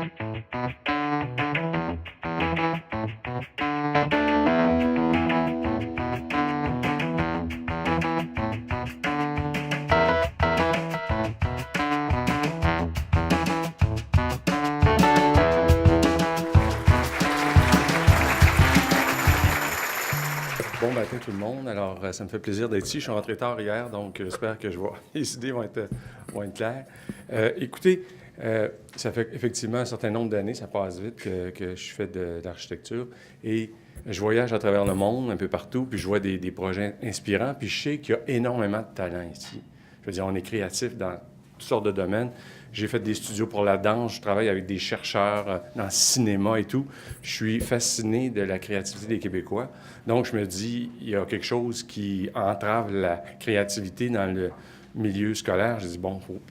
Bon matin tout le monde. Alors, ça me fait plaisir d'être ici. Je suis rentré tard hier, donc j'espère que les idées vont être claires. Écoutez, ça fait effectivement un certain nombre d'années, ça passe vite, que je fais de l'architecture. Et je voyage à travers le monde, un peu partout, puis je vois des projets inspirants, puis je sais qu'il y a énormément de talent ici. Je veux dire, on est créatif dans toutes sortes de domaines. J'ai fait des studios pour la danse, je travaille avec des chercheurs dans le cinéma et tout. Je suis fasciné de la créativité des Québécois. Donc, je me dis, il y a quelque chose qui entrave la créativité dans le milieu scolaire. Je dis, bon, il faut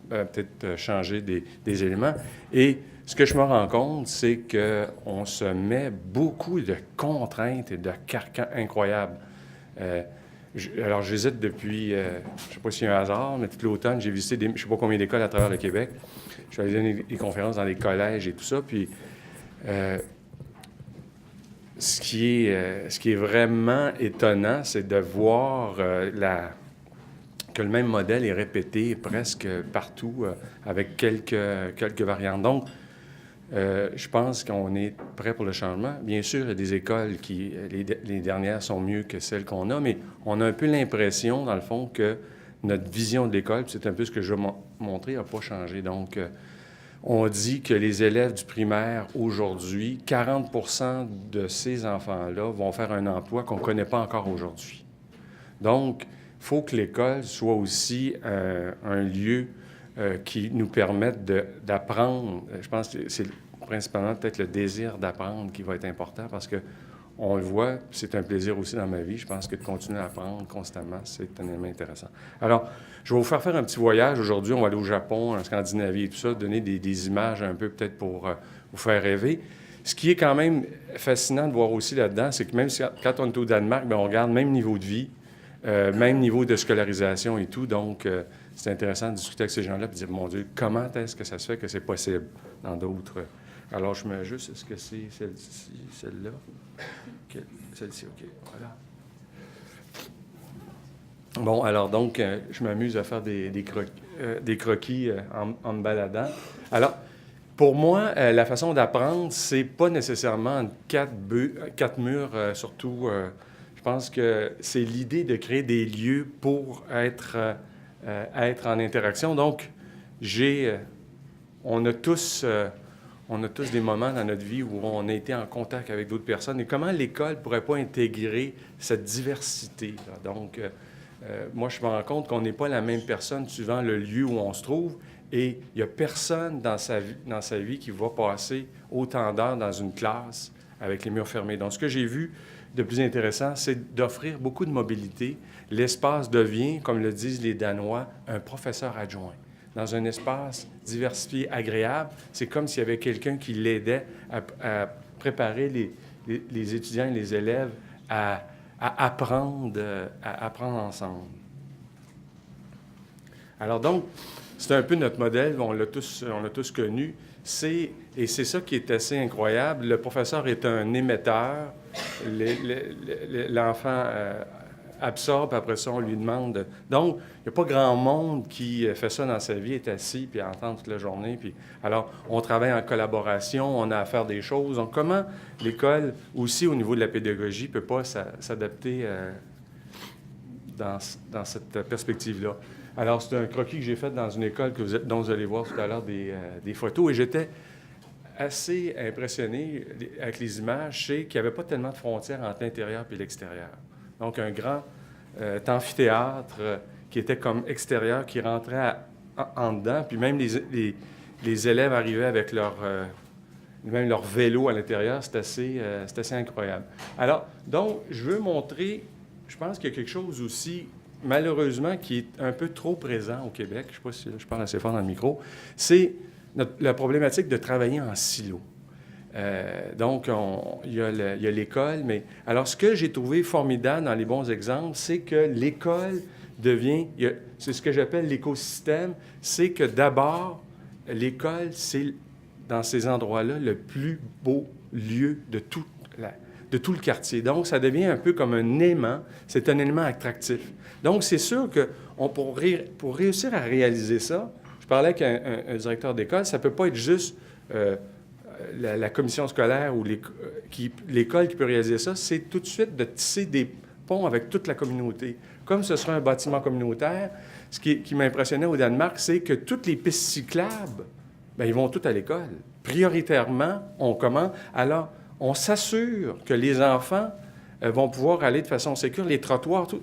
peut-être changer des éléments. Et ce que je me rends compte, c'est qu'on se met beaucoup de contraintes et de carcans incroyables. Alors, je visite depuis, je ne sais pas s'il y a un hasard, mais tout l'automne, j'ai visité je ne sais pas combien d'écoles à travers le Québec. Je suis allé donner des conférences dans les collèges et tout ça. Puis, ce qui est vraiment étonnant, c'est de voir que le même modèle est répété presque partout avec quelques variantes. Donc, je pense qu'on est prêt pour le changement. Bien sûr, il y a des écoles les dernières sont mieux que celles qu'on a, mais on a un peu l'impression, dans le fond, que notre vision de l'école, puis c'est un peu ce que je veux montrer, n'a pas changé. Donc, on dit que les élèves du primaire, aujourd'hui, 40 de ces enfants-là vont faire un emploi qu'on ne connaît pas encore aujourd'hui. Donc, il faut que l'école soit aussi un lieu qui nous permette d'apprendre. Je pense que c'est principalement peut-être le désir d'apprendre qui va être important parce que on le voit, c'est un plaisir aussi dans ma vie. Je pense que de continuer à apprendre constamment, c'est un élément intéressant. Alors, je vais vous faire un petit voyage. Aujourd'hui, on va aller au Japon, en Scandinavie et tout ça, donner des images un peu peut-être pour vous faire rêver. Ce qui est quand même fascinant de voir aussi là-dedans, c'est que même quand on est au Danemark, bien, on regarde même niveau de vie, même niveau de scolarisation et tout. Donc, c'est intéressant de discuter avec ces gens-là et de dire, mon Dieu, comment est-ce que ça se fait que c'est possible dans d'autres... Alors, je mets juste, est-ce que c'est celle-ci, celle-là? Okay. Celle-ci, OK, voilà. Bon, alors donc, je m'amuse à faire des croquis en me baladant. Alors, pour moi, la façon d'apprendre, c'est pas nécessairement quatre murs, surtout. Je pense que c'est l'idée de créer des lieux pour être en interaction. Donc, on a tous des moments dans notre vie où on a été en contact avec d'autres personnes. Et comment l'école ne pourrait pas intégrer cette diversité, là? Donc, moi, je me rends compte qu'on n'est pas la même personne suivant le lieu où on se trouve. Et il n'y a personne dans sa vie qui va passer autant d'heures dans une classe avec les murs fermés. Donc, ce que j'ai vu de plus intéressant, c'est d'offrir beaucoup de mobilité. L'espace devient, comme le disent les Danois, un professeur adjoint. Dans un espace diversifié, agréable, c'est comme s'il y avait quelqu'un qui l'aidait à préparer les étudiants et les élèves à apprendre ensemble. Alors donc, c'est un peu notre modèle, on l'a tous connu. Et c'est ça qui est assez incroyable. Le professeur est un émetteur. L'enfant absorbe, après ça, on lui demande. Donc, il n'y a pas grand monde qui fait ça dans sa vie, est assis puis entend toute la journée. Puis, alors, on travaille en collaboration, on a à faire des choses. Donc, comment l'école, aussi au niveau de la pédagogie, ne peut pas s'adapter dans cette perspective-là? Alors, c'est un croquis que j'ai fait dans une école dont vous allez voir tout à l'heure des photos. Et j'étais assez impressionné avec les images. Je sais qu'il n'y avait pas tellement de frontières entre l'intérieur et l'extérieur. Donc, un grand amphithéâtre qui était comme extérieur, qui rentrait en dedans. Puis même les élèves arrivaient avec même leur vélo à l'intérieur. C'est assez incroyable. Alors, donc, je veux montrer, je pense qu'il y a quelque chose aussi, malheureusement, qui est un peu trop présent au Québec. Je ne sais pas si je parle assez fort dans le micro. C'est la problématique de travailler en silo. Donc, il y a l'école, mais... Alors, ce que j'ai trouvé formidable dans les bons exemples, c'est que l'école devient... c'est ce que j'appelle l'écosystème, c'est que d'abord, l'école, c'est dans ces endroits-là, le plus beau lieu de tout le quartier. Donc, ça devient un peu comme un aimant. C'est un élément attractif. Donc, c'est sûr que pour réussir à réaliser ça, je parlais avec un directeur d'école, ça ne peut pas être juste la commission scolaire ou l'école qui peut réaliser ça. C'est tout de suite de tisser des ponts avec toute la communauté. Comme ce sera un bâtiment communautaire, ce qui m'impressionnait au Danemark, c'est que toutes les pistes cyclables, bien, ils vont toutes à l'école. Prioritairement, on commence. Alors, on s'assure que les enfants vont pouvoir aller de façon sécure. Les trottoirs, tout.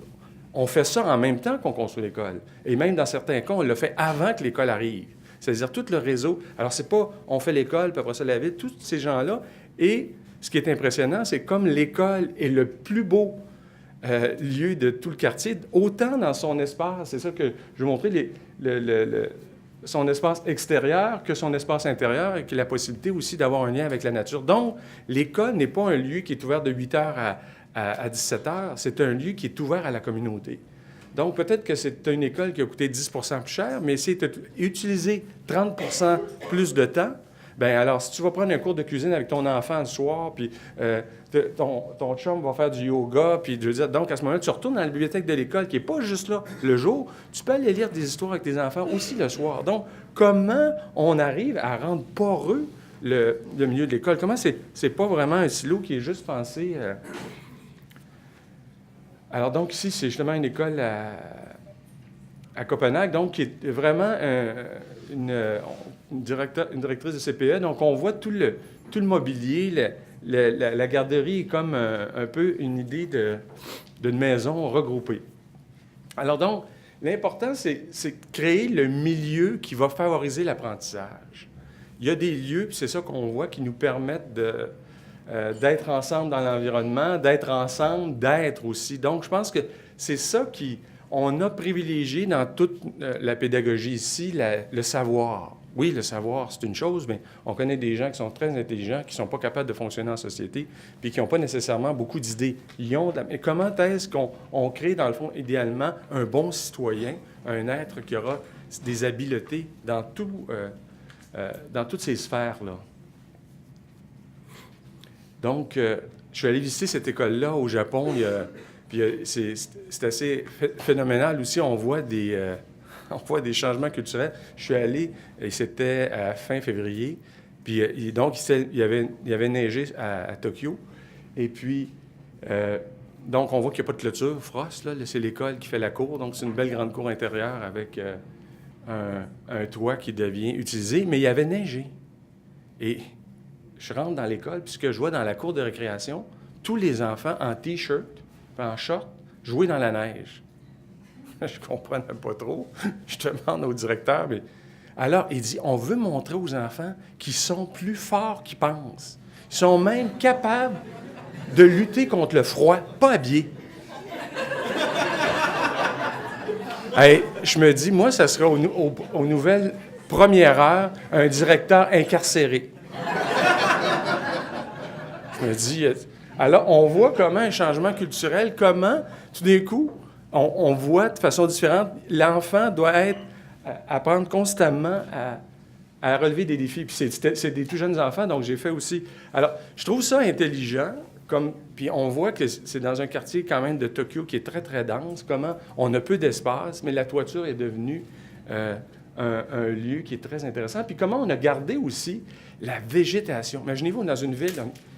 On fait ça en même temps qu'on construit l'école. Et même dans certains cas, on le fait avant que l'école arrive. C'est-à-dire tout le réseau. Alors, c'est pas on fait l'école, puis après ça, la ville, tous ces gens-là. Et ce qui est impressionnant, c'est comme l'école est le plus beau lieu de tout le quartier, autant dans son espace, c'est ça que je vais montrer, son espace extérieur que son espace intérieur, et qu'il a la possibilité aussi d'avoir un lien avec la nature. Donc, l'école n'est pas un lieu qui est ouvert de 8 heures à 17 heures, c'est un lieu qui est ouvert à la communauté. Donc, peut-être que c'est une école qui a coûté 10 plus cher, mais si tu utiliser 30 plus de temps, bien, alors, si tu vas prendre un cours de cuisine avec ton enfant le soir, puis ton chum va faire du yoga, puis je veux dire, donc, à ce moment-là, tu retournes dans la bibliothèque de l'école, qui n'est pas juste là le jour, tu peux aller lire des histoires avec tes enfants aussi le soir. Donc, comment on arrive à rendre poreux le milieu de l'école? Comment c'est pas vraiment un silo qui est juste pensé... Alors, donc, ici, c'est justement une école à Copenhague, donc, qui est vraiment une directrice de CPE. Donc, on voit tout le mobilier, la garderie est comme un peu une idée d'une maison regroupée. Alors, donc, l'important, c'est de créer le milieu qui va favoriser l'apprentissage. Il y a des lieux, puis c'est ça qu'on voit, qui nous permettent d'être ensemble dans l'environnement, d'être ensemble, d'être aussi. Donc, je pense que c'est ça on a privilégié dans toute la pédagogie ici, le savoir. Oui, le savoir, c'est une chose, mais on connaît des gens qui sont très intelligents, qui ne sont pas capables de fonctionner en société, puis qui n'ont pas nécessairement beaucoup d'idées. Mais comment est-ce qu'on crée, dans le fond, idéalement, un bon citoyen, un être qui aura des habiletés dans toutes ces sphères-là? Donc, je suis allé visiter cette école-là au Japon. Puis c'est assez phénoménal aussi. On voit des changements culturels. Je suis allé, et c'était à fin février. Puis donc, il y avait neigé à Tokyo. Et puis, donc, on voit qu'il n'y a pas de clôture, frost. Là, c'est l'école qui fait la cour. Donc, c'est une belle grande cour intérieure avec un toit qui devient utilisé. Mais il y avait neigé. Et je rentre dans l'école, puis ce que je vois dans la cour de récréation, tous les enfants en T-shirt, en short, jouer dans la neige. Je ne comprenais pas trop. Je demande au directeur, mais... Alors, il dit, on veut montrer aux enfants qu'ils sont plus forts qu'ils pensent. Ils sont même capables de lutter contre le froid, pas habillés. Hey, je me dis, moi, ça sera aux nouvelles premières heures, un directeur incarcéré. Je me dis... Alors, on voit comment un changement culturel, comment, tout d'un coup, on voit de façon différente, l'enfant doit apprendre constamment à relever des défis. Puis c'est des tout jeunes enfants, donc j'ai fait aussi... Alors, je trouve ça intelligent, puis on voit que c'est dans un quartier quand même de Tokyo qui est très, très dense, comment on a peu d'espace, mais la toiture est devenue un lieu qui est très intéressant. Puis comment on a gardé aussi la végétation. Imaginez-vous dans une ville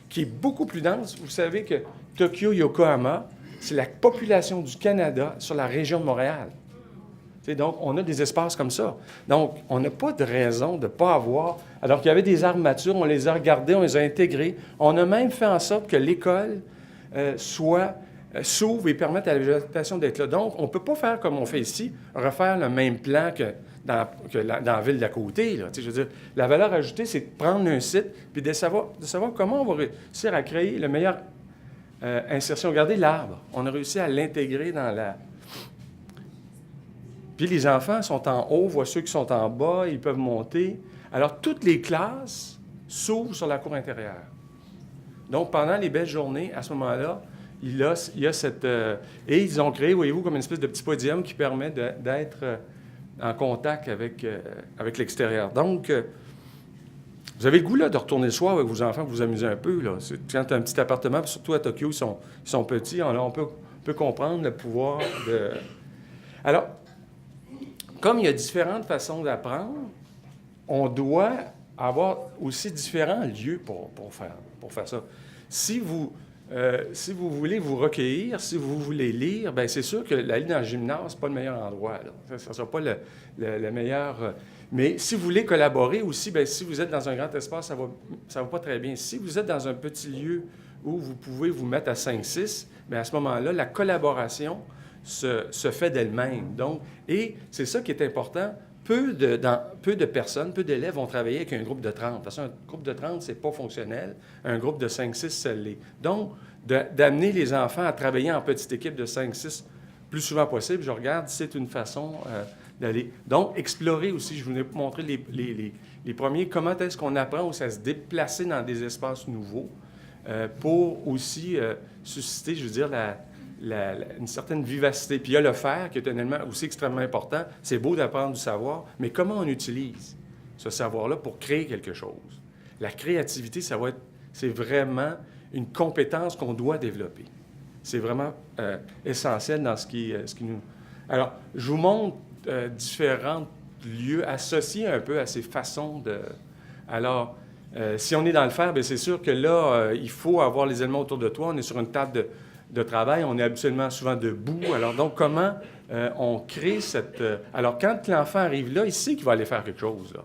qui est beaucoup plus dense. Vous savez que Tokyo-Yokohama, c'est la population du Canada sur la région de Montréal. Donc, on a des espaces comme ça. Donc, on n'a pas de raison de ne pas avoir... Alors qu'il y avait des arbres matures, on les a regardés, on les a intégrés. On a même fait en sorte que l'école s'ouvre et permette à la végétation d'être là. Donc, on ne peut pas faire comme on fait ici, refaire le même plan que dans la ville d'à côté. Là. Je veux dire, la valeur ajoutée, c'est de prendre un site puis de savoir comment on va réussir à créer la meilleure insertion. Regardez l'arbre. On a réussi à l'intégrer dans la... Puis les enfants sont en haut, voient ceux qui sont en bas, ils peuvent monter. Alors, toutes les classes s'ouvrent sur la cour intérieure. Donc, pendant les belles journées, à ce moment-là, il y a cette... et ils ont créé, voyez-vous, comme une espèce de petit podium qui permet d'être en contact avec l'extérieur. Donc, Vous avez le goût là, de retourner le soir avec vos enfants, vous amuser un peu. Là. Quand tu as un petit appartement, puis surtout à Tokyo, ils sont petits, on peut comprendre le pouvoir de... Alors, comme il y a différentes façons d'apprendre, on doit avoir aussi différents lieux pour faire ça. Si vous voulez vous recueillir, si vous voulez lire, bien c'est sûr que l'aller dans le gymnase, ce n'est pas le meilleur endroit. Là. Ça ne sera pas le meilleur... mais si vous voulez collaborer aussi, bien, si vous êtes dans un grand espace, ça va pas très bien. Si vous êtes dans un petit lieu où vous pouvez vous mettre à 5-6, bien à ce moment-là, la collaboration se fait d'elle-même. Donc, et c'est ça qui est important. Peu de personnes, peu d'élèves vont travailler avec un groupe de 30. Parce qu'un groupe de 30, ce n'est pas fonctionnel. Un groupe de 5-6, ça l'est. Donc, d'amener les enfants à travailler en petite équipe de 5-6 plus souvent possible, je regarde, c'est une façon d'aller. Donc, explorer aussi. Je voulais vous montrer les premiers. Comment est-ce qu'on apprend aussi à se déplacer dans des espaces nouveaux pour aussi susciter, je veux dire, une certaine vivacité. Puis il y a le faire, qui est un élément aussi extrêmement important. C'est beau d'apprendre du savoir, mais comment on utilise ce savoir-là pour créer quelque chose? La créativité, c'est vraiment une compétence qu'on doit développer. C'est vraiment essentiel dans ce qui nous... Alors, je vous montre différents lieux associés un peu à ces façons de... Alors, si on est dans le faire, bien, c'est sûr que là, il faut avoir les éléments autour de toi. On est sur une table de travail, on est habituellement souvent debout. Alors, donc, comment on crée cette... alors, quand l'enfant arrive là, il sait qu'il va aller faire quelque chose, là.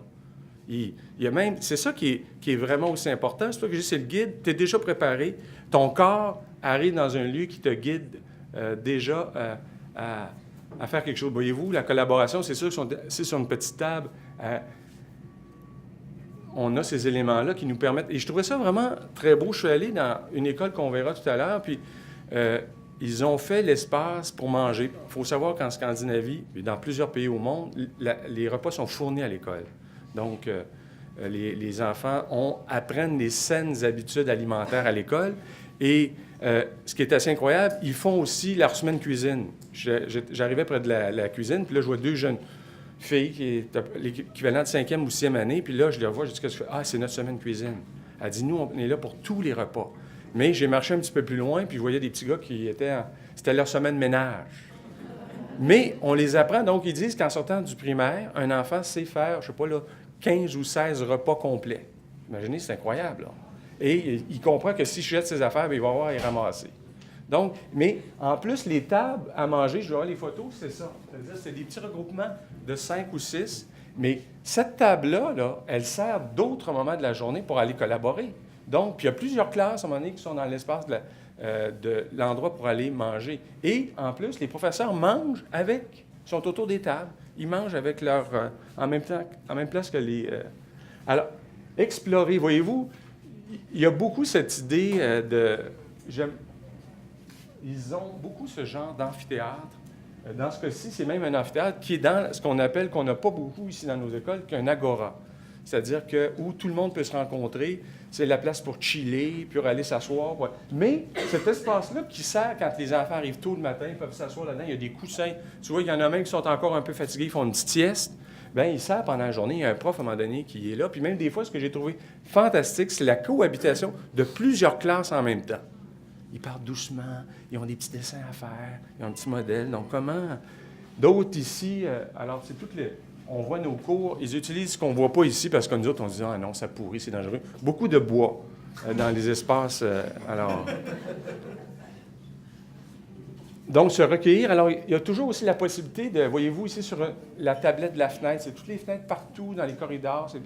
Il y a même... C'est ça qui est vraiment aussi important. C'est pas que je dis, c'est le guide, tu es déjà préparé. Ton corps arrive dans un lieu qui te guide déjà à faire quelque chose. Voyez-vous, la collaboration, c'est sûr que c'est sur une petite table. On a ces éléments-là qui nous permettent... Et je trouvais ça vraiment très beau. Je suis allé dans une école qu'on verra tout à l'heure, puis ils ont fait l'espace pour manger. Il faut savoir qu'en Scandinavie, et dans plusieurs pays au monde, les repas sont fournis à l'école. Donc, les enfants apprennent les saines habitudes alimentaires à l'école. Et ce qui est assez incroyable, ils font aussi leur semaine cuisine. J'arrivais près de la cuisine, puis là, je vois 2 jeunes filles qui est l'équivalent de 5e ou 6e année. Puis là, je les revois, je dis, qu'est-ce que je fais? Ah, c'est notre semaine cuisine. Elle dit, nous, on est là pour tous les repas. Mais j'ai marché un petit peu plus loin, puis je voyais des petits gars qui c'était leur semaine ménage. Mais on les apprend, donc ils disent qu'en sortant du primaire, un enfant sait faire, je ne sais pas, là, 15 ou 16 repas complets. Imaginez, c'est incroyable, là. Et il comprend que si je jette ses affaires, bien, il va avoir à les ramasser. Donc, mais en plus, les tables à manger, je vais voir les photos, c'est ça. C'est-à-dire, c'est des petits regroupements de 5 ou 6. Mais cette table-là, là, elle sert d'autres moments de la journée pour aller collaborer. Donc, puis il y a plusieurs classes, à un moment donné, qui sont dans l'espace de l'endroit pour aller manger. Et, en plus, les professeurs mangent ils sont autour des tables, ils mangent avec en même place que les... alors, explorer, voyez-vous, il y a beaucoup cette idée ils ont beaucoup ce genre d'amphithéâtre. Dans ce cas-ci, c'est même un amphithéâtre qui est dans ce qu'on appelle, qu'on n'a pas beaucoup ici dans nos écoles, qu'un agora. C'est-à-dire où tout le monde peut se rencontrer, c'est la place pour chiller, puis aller s'asseoir. Ouais. Mais cet espace-là qui sert quand les enfants arrivent tôt le matin, ils peuvent s'asseoir là-dedans, il y a des coussins. Tu vois, il y en a même qui sont encore un peu fatigués, ils font une petite sieste. Bien, il sert pendant la journée. Il y a un prof, à un moment donné, qui est là. Puis même des fois, ce que j'ai trouvé fantastique, c'est la cohabitation de plusieurs classes en même temps. Ils parlent doucement, ils ont des petits dessins à faire, ils ont un petit modèle. Donc, comment... D'autres ici, alors, c'est toutes les... On voit nos cours, ils utilisent ce qu'on ne voit pas ici, parce que nous autres, on se dit « Ah non, ça pourrit, c'est dangereux ». Beaucoup de bois dans les espaces. Alors... Donc, se recueillir. Alors, il y a toujours aussi la possibilité de, voyez-vous ici sur la tablette de la fenêtre, c'est toutes les fenêtres partout dans les corridors, c'est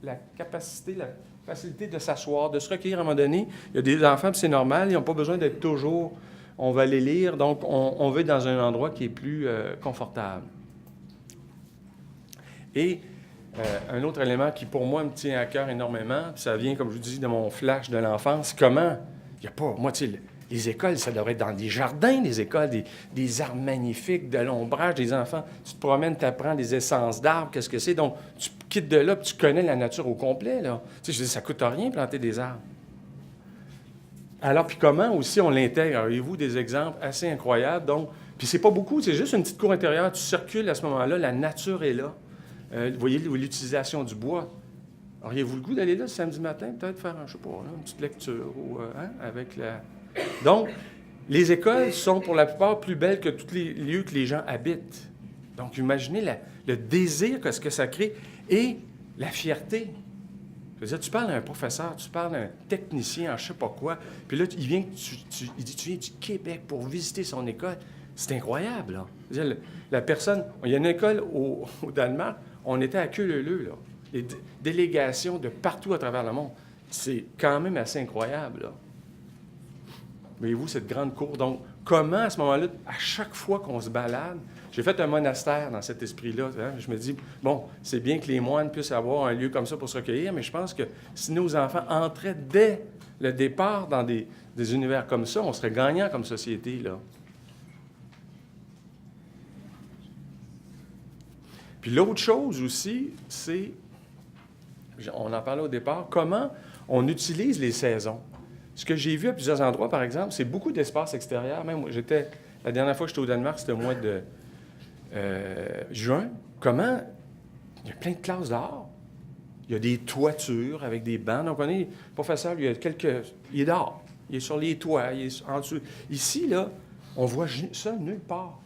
la capacité, la facilité de s'asseoir, de se recueillir à un moment donné. Il y a des enfants, puis c'est normal, ils n'ont pas besoin d'être toujours, on va les lire, donc on va être dans un endroit qui est plus confortable. Et un autre élément qui, pour moi, me tient à cœur énormément, puis ça vient, comme je vous dis, de mon flash de l'enfance, comment, il n'y a pas, moi, tu sais, les écoles, ça devrait être dans des jardins, les écoles, des arbres magnifiques, de l'ombrage, des enfants. Tu te promènes, tu apprends des essences d'arbres, qu'est-ce que c'est. Donc, tu quittes de là, puis tu connais la nature au complet, là. Tu sais, je dis, ça ne coûte rien planter des arbres. Alors, puis comment aussi on l'intègre? Avez-vous des exemples assez incroyables? Donc, puis c'est pas beaucoup, c'est juste une petite cour intérieure. Tu circules à ce moment-là, la nature est là. Vous voyez l'utilisation du bois. Auriez-vous le goût d'aller là ce samedi matin, peut-être faire, je sais pas, là, une petite lecture ou, avec la... Donc, les écoles sont pour la plupart plus belles que tous les lieux que les gens habitent. Donc, imaginez le désir que ce que ça crée et la fierté. Je veux dire, tu parles à un professeur, tu parles à un technicien, je ne sais pas quoi, puis là, il vient, il dit, tu viens du Québec pour visiter son école. C'est incroyable, là. Je veux dire, la personne, il y a une école au Danemark, on était à queue leu-leu, là. Les délégations de partout à travers le monde. C'est quand même assez incroyable, là. Voyez-vous, cette grande cour. Donc, comment, à ce moment-là, à chaque fois qu'on se balade, j'ai fait un monastère dans cet esprit-là. Hein? Je me dis, bon, c'est bien que les moines puissent avoir un lieu comme ça pour se recueillir, mais je pense que si nos enfants entraient dès le départ dans des univers comme ça, on serait gagnant comme société, là. Puis l'autre chose aussi, c'est, on en parlait au départ, comment on utilise les saisons. Ce que j'ai vu à plusieurs endroits, par exemple, c'est beaucoup d'espaces extérieurs. Même la dernière fois que j'étais au Danemark, c'était au mois de juin. Comment? Il y a plein de classes dehors. Il y a des toitures avec des bancs. Donc, on est, le professeur, lui, il est dehors. Il est sur les toits, il est en dessous. Ici, là, on voit ça nulle part.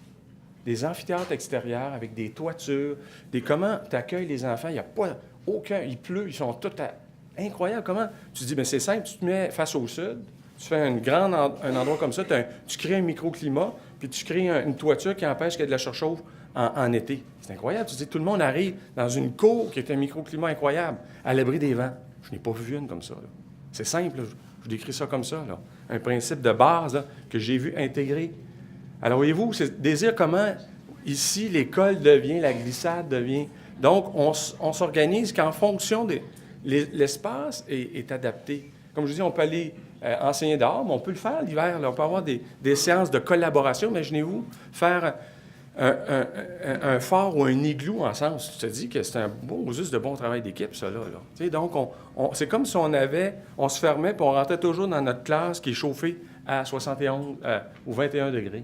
Des amphithéâtres extérieurs avec des toitures, comment tu accueilles les enfants. Il n'y a pas aucun... Il pleut, ils sont tous... Incroyable. Comment? Tu te dis, bien, c'est simple, tu te mets face au sud, tu fais un endroit comme ça, tu crées un microclimat, puis tu crées une toiture qui empêche qu'il y ait de la surchauffe en été. C'est incroyable. Tu te dis, tout le monde arrive dans une cour qui est un microclimat incroyable, à l'abri des vents. Je n'ai pas vu une comme ça, là. C'est simple, là. Je décris ça comme ça, là. Un principe de base, là, que j'ai vu intégrer. Alors, voyez-vous, c'est désir comment, ici, l'école devient, la glissade devient... Donc, on s'organise qu'en fonction des... L'espace est adapté. Comme je dis, on peut aller enseigner dehors, mais on peut le faire l'hiver. Là. On peut avoir des séances de collaboration. Imaginez-vous faire un fort ou un igloo ensemble. Tu te dis que c'est juste de bon travail d'équipe, ça, là. Tu sais, donc, c'est comme si on se fermait puis on rentrait toujours dans notre classe qui est chauffée à 71 ou 21 degrés.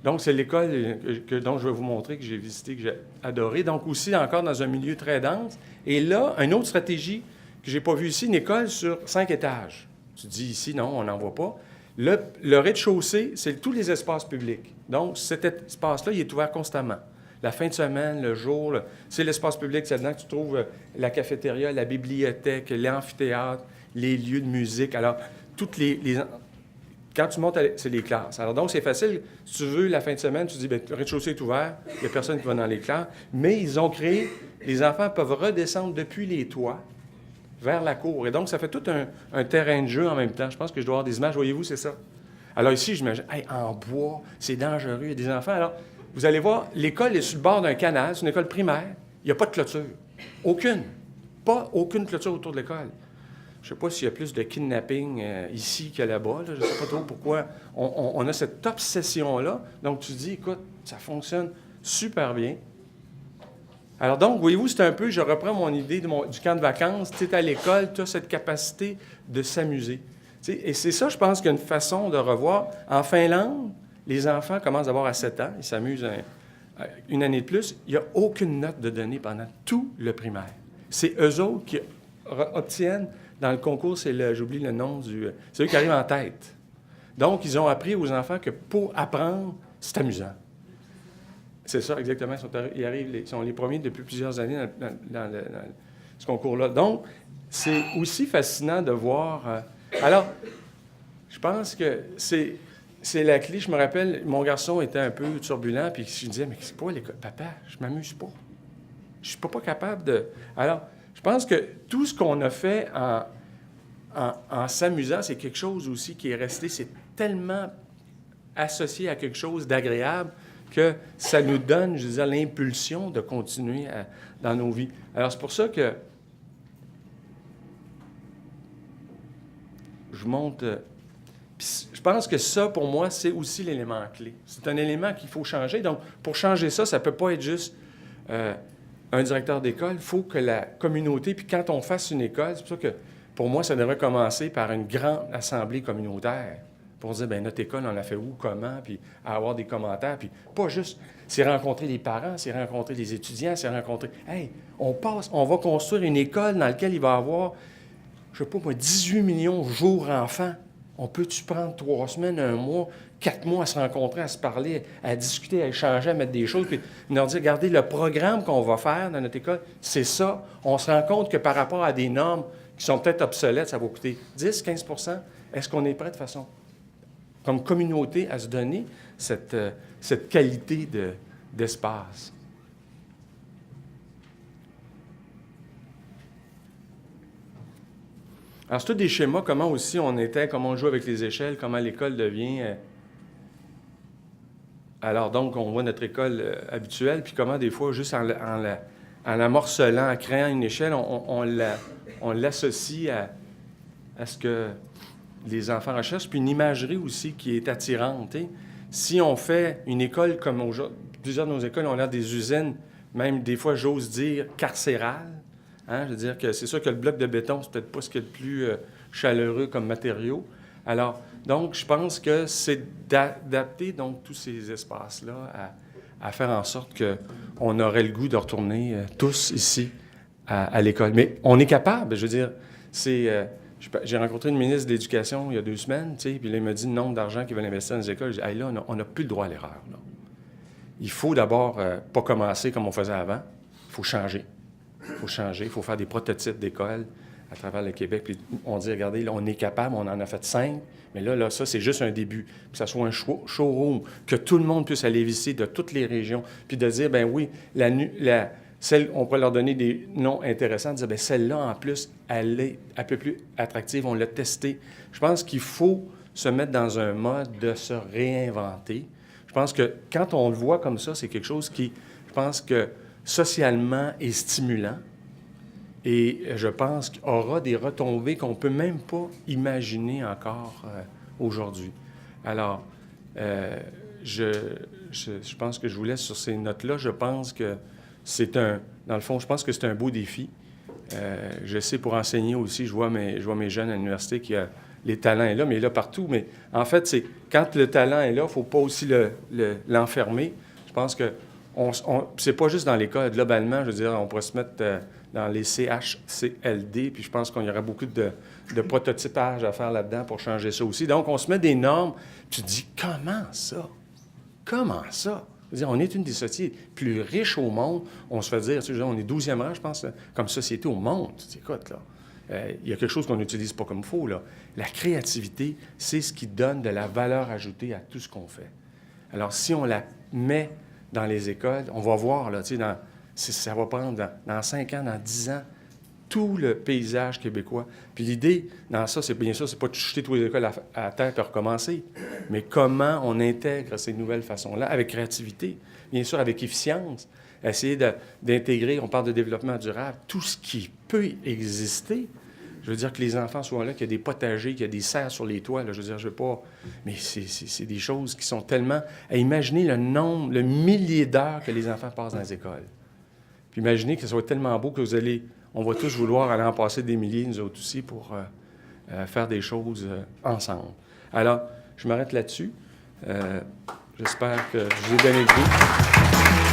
Donc, c'est l'école dont je vais vous montrer, que j'ai visité, que j'ai adoré. Donc, aussi, encore dans un milieu très dense. Et là, une autre stratégie que je n'ai pas vue ici, une école sur 5 étages. Tu dis ici, non, on n'en voit pas. Le rez-de-chaussée, c'est tous les espaces publics. Donc, cet espace-là, il est ouvert constamment. La fin de semaine, le jour, c'est l'espace public. C'est là que tu trouves la cafétéria, la bibliothèque, l'amphithéâtre, les lieux de musique. Alors, toutes quand tu montes, c'est les classes. Alors donc, c'est facile. Si tu veux, la fin de semaine, tu dis, bien, le rez-de-chaussée est ouvert, il n'y a personne qui va dans les classes. Mais ils ont créé, les enfants peuvent redescendre depuis les toits vers la cour. Et donc, ça fait tout un terrain de jeu en même temps. Je pense que je dois avoir des images. Voyez-vous, c'est ça. Alors ici, j'imagine, en bois, c'est dangereux, il y a des enfants. Alors, vous allez voir, l'école est sur le bord d'un canal, c'est une école primaire. Il n'y a pas de clôture. Aucune. Pas aucune clôture autour de l'école. Je ne sais pas s'il y a plus de kidnapping ici que là-bas. Là. Je ne sais pas trop pourquoi on a cette obsession-là. Donc, tu te dis, écoute, ça fonctionne super bien. Alors donc, voyez-vous, c'est un peu, je reprends mon idée du camp de vacances. Tu es à l'école, tu as cette capacité de s'amuser. Et c'est ça, je pense, qu'il y a une façon de revoir. En Finlande, les enfants commencent à avoir à 7 ans. Ils s'amusent une année de plus. Il n'y a aucune note de donnée pendant tout le primaire. C'est eux autres qui obtiennent... Dans le concours, j'oublie le nom c'est eux qui arrivent en tête. Donc, ils ont appris aux enfants que pour apprendre, c'est amusant. C'est ça, exactement. Ils sont les premiers depuis plusieurs années dans ce concours-là. Donc, c'est aussi fascinant de voir... alors, je pense que c'est la clé. Je me rappelle, mon garçon était un peu turbulent, puis je me disais, mais c'est pas l'école? Papa, je m'amuse pas. Je suis pas capable de... Alors... Je pense que tout ce qu'on a fait en s'amusant, c'est quelque chose aussi qui est resté, c'est tellement associé à quelque chose d'agréable que ça nous donne, je disais, l'impulsion de continuer dans nos vies. Alors, c'est pour ça que je monte... je pense que ça, pour moi, c'est aussi l'élément clé. C'est un élément qu'il faut changer. Donc, pour changer ça, ça ne peut pas être juste... un directeur d'école, il faut que la communauté, puis quand on fasse une école, c'est pour ça que, pour moi, ça devrait commencer par une grande assemblée communautaire. pour dire, bien, notre école, on l'a fait où, comment, puis avoir des commentaires, puis pas juste, c'est rencontrer les parents, c'est rencontrer les étudiants, c'est rencontrer, hey, on va construire une école dans laquelle il va y avoir, je sais pas moi, 18 millions de jours enfants. On peut-tu prendre 3 semaines, 1 mois, 4 mois à se rencontrer, à se parler, à discuter, à échanger, à mettre des choses, puis leur dire, regardez, le programme qu'on va faire dans notre école, c'est ça. On se rend compte que par rapport à des normes qui sont peut-être obsolètes, ça va coûter 10-15 %. Est-ce qu'on est prêt de façon, comme communauté, à se donner cette qualité d'espace? Alors, c'est tous des schémas, comment aussi on était, comment on joue avec les échelles, comment l'école devient. Alors, donc, on voit notre école habituelle, puis comment des fois, juste en la morcelant, en créant une échelle, on l'associe à ce que les enfants recherchent, puis une imagerie aussi qui est attirante. T'sais. Si on fait une école comme plusieurs de nos écoles ont l'air des usines, même des fois, j'ose dire, carcérales. Hein? Je veux dire que c'est sûr que le bloc de béton, c'est peut-être pas ce qu'il y a de plus chaleureux comme matériau. Alors, donc, je pense que c'est d'adapter donc tous ces espaces-là à faire en sorte qu'on aurait le goût de retourner tous ici à l'école. Mais on est capable, je veux dire, j'ai rencontré une ministre de l'Éducation il y a 2 semaines, tu sais, puis là, il m'a dit le nombre d'argent qu'ils veulent investir dans les écoles. J'ai dit, hey, là, on n'a plus le droit à l'erreur. Là. Il faut d'abord pas commencer comme on faisait avant. Il faut changer. Il faut changer. Il faut faire des prototypes d'écoles à travers le Québec. Puis on dit, regardez, là, on est capable, on en a fait 5, mais là ça, c'est juste un début. Puis que ça soit un showroom, que tout le monde puisse aller visiter de toutes les régions, puis de dire, ben oui, on peut leur donner des noms intéressants, de dire, bien, celle-là, en plus, elle est un peu plus attractive, on l'a testée. Je pense qu'il faut se mettre dans un mode de se réinventer. Je pense que quand on le voit comme ça, c'est quelque chose qui, je pense que socialement est stimulant et je pense qu'il aura des retombées qu'on ne peut même pas imaginer encore aujourd'hui. Alors, je pense que je vous laisse sur ces notes-là. Je pense que dans le fond, je pense que c'est un beau défi. Je sais pour enseigner aussi, je vois mes jeunes à l'université qui a les talents est là, mais il est là partout. Mais en fait, c'est quand le talent est là, il ne faut pas aussi l'enfermer. Je pense que c'est pas juste dans l'école. Globalement, je veux dire, on pourrait se mettre dans les CHCLD, puis je pense qu'il y aura beaucoup de prototypage à faire là-dedans pour changer ça aussi. Donc, on se met des normes. Tu te dis, comment ça? Comment ça? Je veux dire, on est une des sociétés plus riches au monde. On se fait dire, tu sais, on est 12e rang, je pense, comme société au monde. Écoute, là. Il y a quelque chose qu'on n'utilise pas comme il faut, là. La créativité, c'est ce qui donne de la valeur ajoutée à tout ce qu'on fait. Alors, si on la met dans les écoles, on va voir, là, tu sais, ça va prendre dans 5 ans, dans 10 ans, tout le paysage québécois. Puis l'idée, dans ça, c'est bien sûr, c'est pas de jeter toutes les écoles à terre et recommencer, mais comment on intègre ces nouvelles façons-là, avec créativité, bien sûr, avec efficience, essayer d'intégrer, on parle de développement durable, tout ce qui peut exister. Je veux dire que les enfants soient là, qu'il y a des potagers, qu'il y a des serres sur les toits. Là, je veux dire, je veux pas... Mais c'est des choses qui sont tellement... À imaginer le millier d'heures que les enfants passent dans les écoles. Puis imaginez que ça va être tellement beau que on va tous vouloir aller en passer des milliers, nous autres aussi, pour faire des choses ensemble. Alors, je m'arrête là-dessus. J'espère que je vous ai donné le goût.